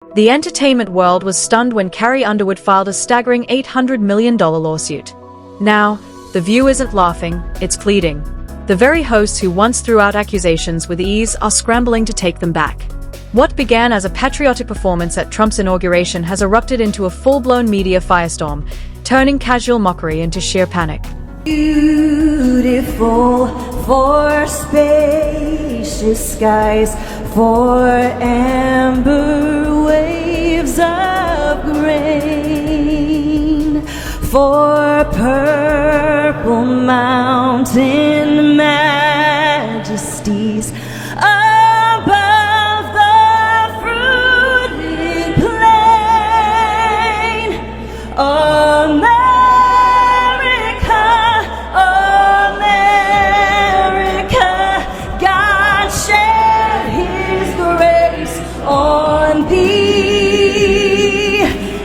The entertainment world was stunned when Carrie Underwood filed a staggering $800 million lawsuit. Now, The View isn't laughing, it's pleading. The very hosts who once threw out accusations with ease are scrambling to take them back. What began as a patriotic performance at Trump's inauguration has erupted into a full-blown media firestorm, turning casual mockery into sheer panic. Beautiful for spacious skies, for amber waves of grain, for purple mountain majesties above the fruited plain. On thee,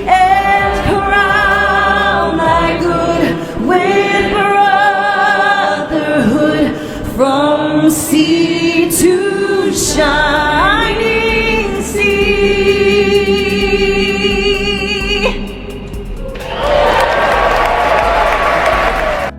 and crown thy good with brotherhood from sea to shining sea.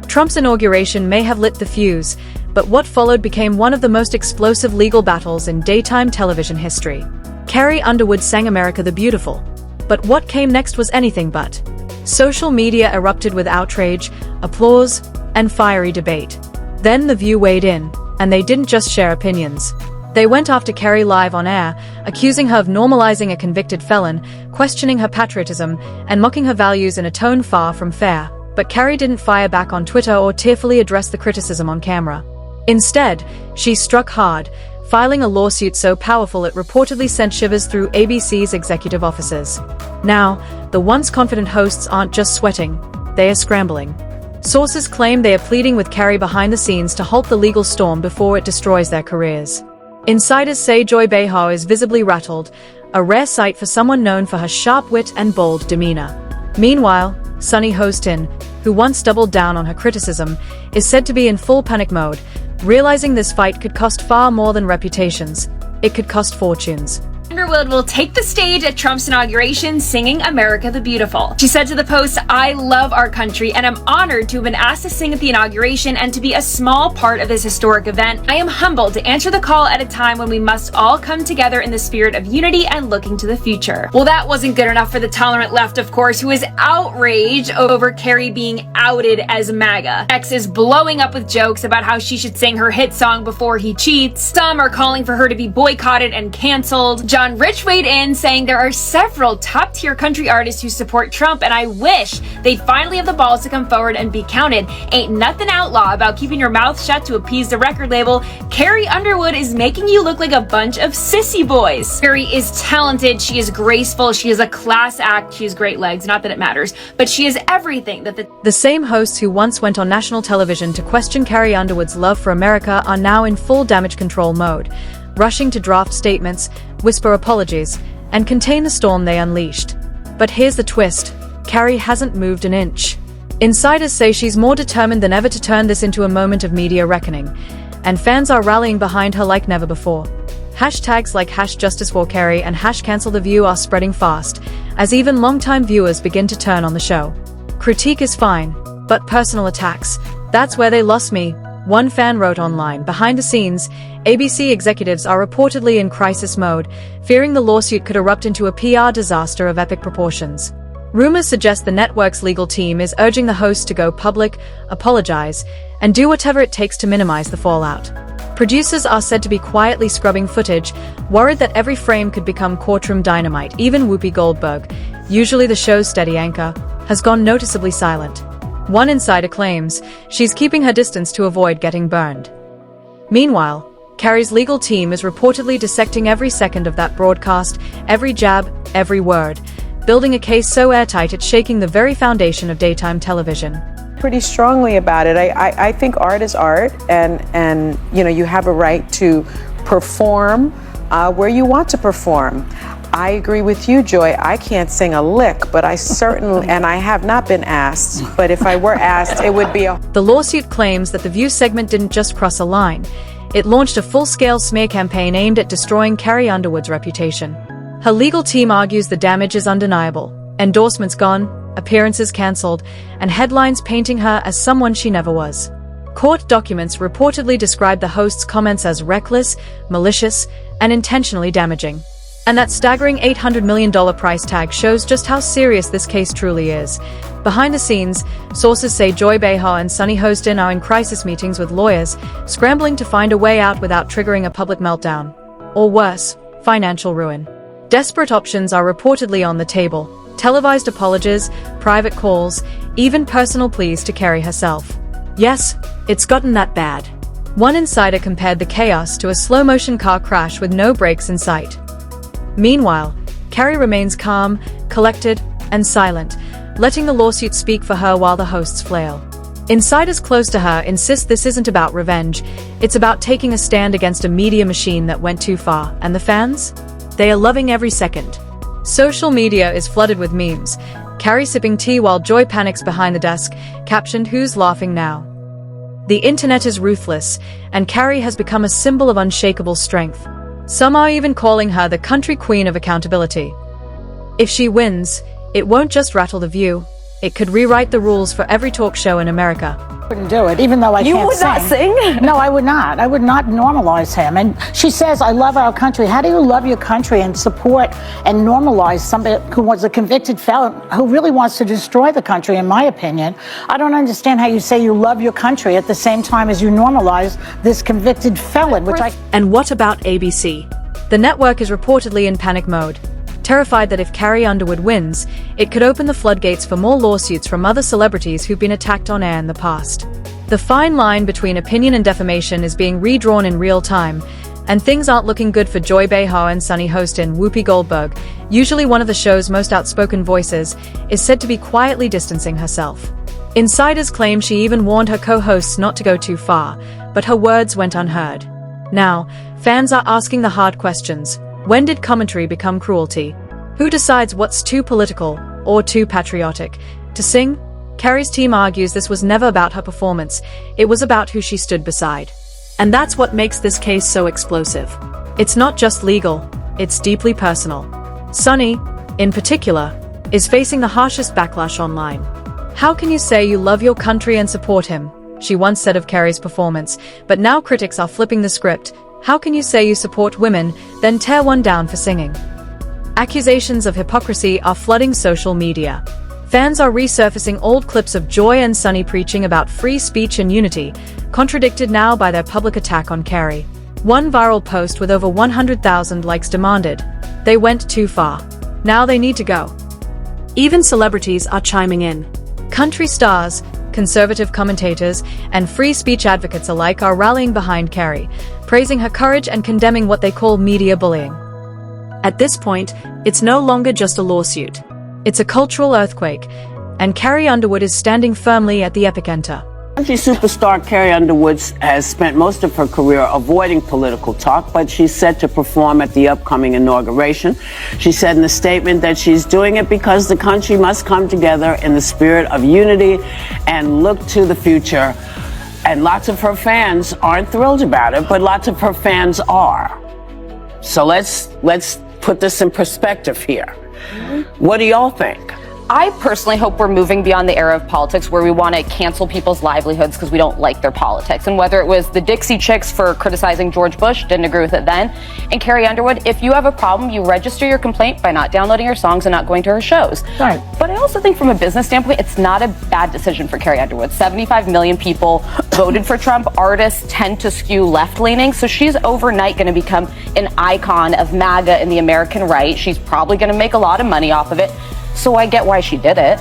Trump's inauguration may have lit the fuse, but what followed became one of the most explosive legal battles in daytime television history. Carrie Underwood sang America the Beautiful. But what came next was anything but. Social media erupted with outrage, applause, and fiery debate. Then The View weighed in, and they didn't just share opinions. They went after Carrie live on air, accusing her of normalizing a convicted felon, questioning her patriotism, and mocking her values in a tone far from fair. But Carrie didn't fire back on Twitter or tearfully address the criticism on camera. Instead, she struck hard, filing a lawsuit so powerful it reportedly sent shivers through ABC's executive offices. Now, the once confident hosts aren't just sweating, they are scrambling. Sources claim they are pleading with Carrie behind the scenes to halt the legal storm before it destroys their careers. Insiders say Joy Behar is visibly rattled, a rare sight for someone known for her sharp wit and bold demeanor. Meanwhile, Sunny Hostin, who once doubled down on her criticism, is said to be in full panic mode, realizing this fight could cost far more than reputations. It could cost fortunes. Underwood will take the stage at Trump's inauguration singing America the Beautiful. She said to the Post, "I love our country and I'm honored to have been asked to sing at the inauguration and to be a small part of this historic event. I am humbled to answer the call at a time when we must all come together in the spirit of unity and looking to the future." Well, that wasn't good enough for the tolerant left, of course, who is outraged over Carrie being outed as MAGA. X is blowing up with jokes about how she should sing her hit song Before He Cheats. Some are calling for her to be boycotted and canceled. John Rich weighed in, saying there are several top-tier country artists who support Trump, and I wish they'd finally have the balls to come forward and be counted. Ain't nothing outlaw about keeping your mouth shut to appease the record label. Carrie Underwood is making you look like a bunch of sissy boys. Carrie is talented, she is graceful, she is a class act, she has great legs, not that it matters, but she is everything that The same hosts who once went on national television to question Carrie Underwood's love for America are now in full damage control mode, rushing to draft statements, whisper apologies, and contain the storm they unleashed. But here's the twist: Carrie hasn't moved an inch. Insiders say she's more determined than ever to turn this into a moment of media reckoning, and fans are rallying behind her like never before. Hashtags like #JusticeForCarrie and #CancelTheView are spreading fast, as even longtime viewers begin to turn on the show. Critique is fine, but personal attacks, that's where they lost me. One fan wrote online, "Behind the scenes, ABC executives are reportedly in crisis mode, fearing the lawsuit could erupt into a PR disaster of epic proportions." Rumors suggest the network's legal team is urging the host to go public, apologize, and do whatever it takes to minimize the fallout. Producers are said to be quietly scrubbing footage, worried that every frame could become courtroom dynamite. Even Whoopi Goldberg, usually the show's steady anchor, has gone noticeably silent. One insider claims she's keeping her distance to avoid getting burned. Meanwhile, Carrie's legal team is reportedly dissecting every second of that broadcast, every jab, every word, building a case so airtight it's shaking the very foundation of daytime television. Pretty strongly about it. I think art is art, and you have a right to perform where you want to perform. I agree with you, Joy. I can't sing a lick, but I certainly, and I have not been asked, but if I were asked, it would be a... The lawsuit claims that the View segment didn't just cross a line. It launched a full-scale smear campaign aimed at destroying Carrie Underwood's reputation. Her legal team argues the damage is undeniable. Endorsements gone, appearances cancelled, and headlines painting her as someone she never was. Court documents reportedly describe the host's comments as reckless, malicious, and intentionally damaging. And that staggering $800 million price tag shows just how serious this case truly is. Behind the scenes, sources say Joy Behar and Sunny Hostin are in crisis meetings with lawyers, scrambling to find a way out without triggering a public meltdown. Or worse, financial ruin. Desperate options are reportedly on the table: televised apologies, private calls, even personal pleas to Carrie herself. Yes, it's gotten that bad. One insider compared the chaos to a slow-motion car crash with no brakes in sight. Meanwhile, Carrie remains calm, collected, and silent, letting the lawsuit speak for her while the hosts flail. Insiders close to her insist this isn't about revenge, it's about taking a stand against a media machine that went too far. And the fans? They are loving every second. Social media is flooded with memes. Carrie sipping tea while Joy panics behind the desk, captioned, "Who's laughing now?" The internet is ruthless, and Carrie has become a symbol of unshakable strength. Some are even calling her the country queen of accountability. If she wins, it won't just rattle the View, it could rewrite the rules for every talk show in America. Wouldn't do it, even though I You can't would not sing? No, I would not. I would not normalize him. And she says, "I love our country." How do you love your country and support and normalize somebody who was a convicted felon who really wants to destroy the country, in my opinion? I don't understand how you say you love your country at the same time as you normalize this convicted felon, which I... And what about ABC? The network is reportedly in panic mode, terrified that if Carrie Underwood wins, it could open the floodgates for more lawsuits from other celebrities who've been attacked on air in the past. The fine line between opinion and defamation is being redrawn in real time, and things aren't looking good for Joy Behar and Sunny Hostin. Whoopi Goldberg, usually one of the show's most outspoken voices, is said to be quietly distancing herself. Insiders claim she even warned her co-hosts not to go too far, but her words went unheard. Now, fans are asking the hard questions. When did commentary become cruelty? Who decides what's too political or too patriotic? To sing? Carrie's team argues this was never about her performance, it was about who she stood beside. And that's what makes this case so explosive. It's not just legal, it's deeply personal. Sunny, in particular, is facing the harshest backlash online. "How can you say you love your country and support him?" she once said of Carrie's performance, but now critics are flipping the script. "How can you say you support women, then tear one down for singing?" Accusations of hypocrisy are flooding social media. Fans are resurfacing old clips of Joy and Sunny preaching about free speech and unity, contradicted now by their public attack on Carrie. One viral post with over 100,000 likes demanded, "They went too far. Now they need to go." Even celebrities are chiming in. Country stars, conservative commentators, and free speech advocates alike are rallying behind Carrie, praising her courage and condemning what they call media bullying. At this point, it's no longer just a lawsuit. It's a cultural earthquake, and Carrie Underwood is standing firmly at the epicenter. Country superstar Carrie Underwood has spent most of her career avoiding political talk, but she's set to perform at the upcoming inauguration. She said in a statement that she's doing it because the country must come together in the spirit of unity and look to the future. And lots of her fans aren't thrilled about it, but lots of her fans are. So let's put this in perspective here. What do y'all think? I personally hope we're moving beyond the era of politics where we want to cancel people's livelihoods because we don't like their politics. And whether it was the Dixie Chicks for criticizing George Bush, didn't agree with it then, and Carrie Underwood, if you have a problem, you register your complaint by not downloading her songs and not going to her shows. Right. But I also think from a business standpoint, it's not a bad decision for Carrie Underwood. 75 million people voted for Trump. Artists tend to skew left-leaning, so she's overnight going to become an icon of MAGA and the American right. She's probably going to make a lot of money off of it. So I get why she did it.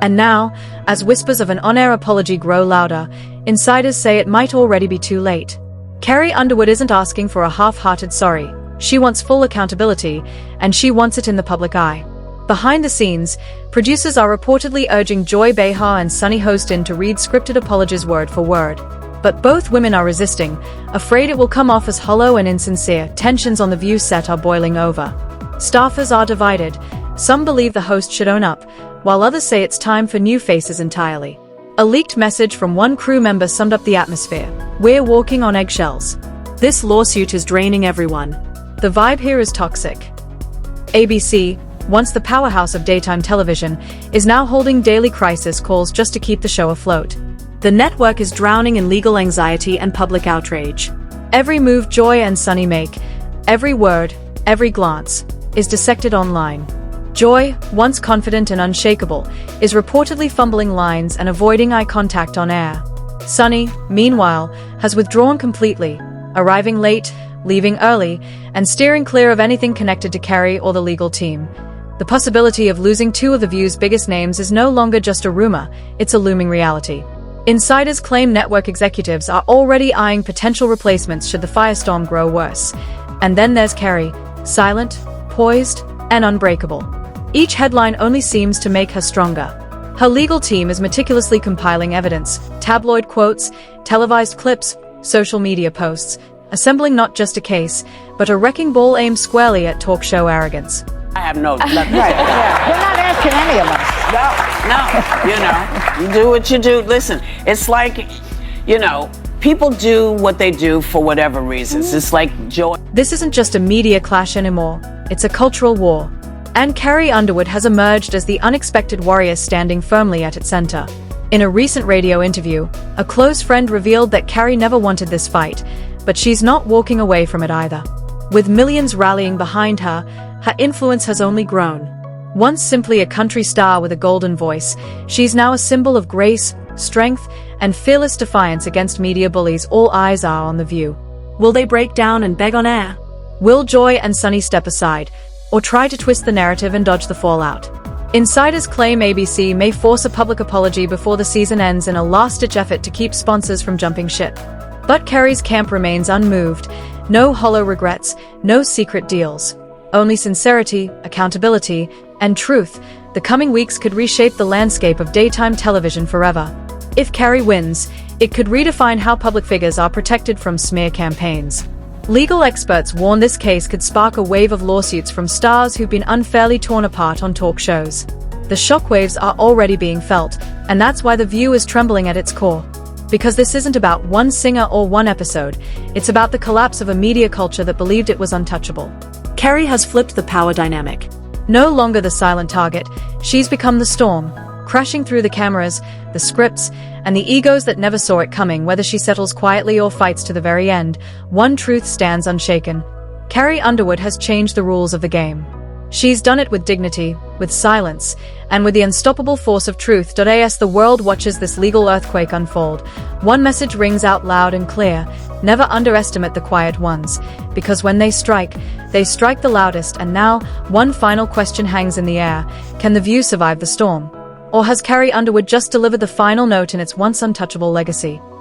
And now, as whispers of an on-air apology grow louder, insiders say it might already be too late. Carrie Underwood isn't asking for a half-hearted sorry. She wants full accountability, and she wants it in the public eye. Behind the scenes, producers are reportedly urging Joy Behar and Sunny Hostin to read scripted apologies word for word. But both women are resisting, afraid it will come off as hollow and insincere. Tensions on the View set are boiling over. Staffers are divided. Some believe the host should own up, while others say it's time for new faces entirely. A leaked message from one crew member summed up the atmosphere. "We're walking on eggshells. This lawsuit is draining everyone. The vibe here is toxic." ABC, once the powerhouse of daytime television, is now holding daily crisis calls just to keep the show afloat. The network is drowning in legal anxiety and public outrage. Every move Joy and Sunny make, every word, every glance, is dissected online. Joy, once confident and unshakable, is reportedly fumbling lines and avoiding eye contact on air. Sunny, meanwhile, has withdrawn completely, arriving late, leaving early, and steering clear of anything connected to Carrie or the legal team. The possibility of losing two of The View's biggest names is no longer just a rumor, it's a looming reality. Insiders claim network executives are already eyeing potential replacements should the firestorm grow worse. And then there's Carrie, silent, poised, and unbreakable. Each headline only seems to make her stronger. Her legal team is meticulously compiling evidence, tabloid quotes, televised clips, social media posts, assembling not just a case, but a wrecking ball aimed squarely at talk show arrogance. I have no. Right, yeah. You're not asking any of us. No, you do what you do. Listen, it's like, people do what they do for whatever reasons. It's like Joy. This isn't just a media clash anymore, it's a cultural war. And Carrie Underwood has emerged as the unexpected warrior standing firmly at its center. In a recent radio interview, a close friend revealed that Carrie never wanted this fight, but she's not walking away from it either. With millions rallying behind her, her influence has only grown. Once simply a country star with a golden voice, she's now a symbol of grace, strength, and fearless defiance against media bullies. All eyes are on The View. Will they break down and beg on air? Will Joy and Sunny step aside, or try to twist the narrative and dodge the fallout? Insiders claim ABC may force a public apology before the season ends in a last-ditch effort to keep sponsors from jumping ship. But Carrie's camp remains unmoved. No hollow regrets, no secret deals. Only sincerity, accountability, and truth. The coming weeks could reshape the landscape of daytime television forever. If Carrie wins, it could redefine how public figures are protected from smear campaigns. Legal experts warn this case could spark a wave of lawsuits from stars who've been unfairly torn apart on talk shows. The shockwaves are already being felt, and that's why The View is trembling at its core. Because this isn't about one singer or one episode, it's about the collapse of a media culture that believed it was untouchable. Carrie has flipped the power dynamic. No longer the silent target, she's become the storm, crashing through the cameras, the scripts, and the egos that never saw it coming. Whether she settles quietly or fights to the very end, one truth stands unshaken. Carrie Underwood has changed the rules of the game. She's done it with dignity, with silence, and with the unstoppable force of truth. As the world watches this legal earthquake unfold, one message rings out loud and clear: never underestimate the quiet ones, because when they strike the loudest. And now, one final question hangs in the air: can The View survive the storm? Or has Carrie Underwood just delivered the final note in its once untouchable legacy?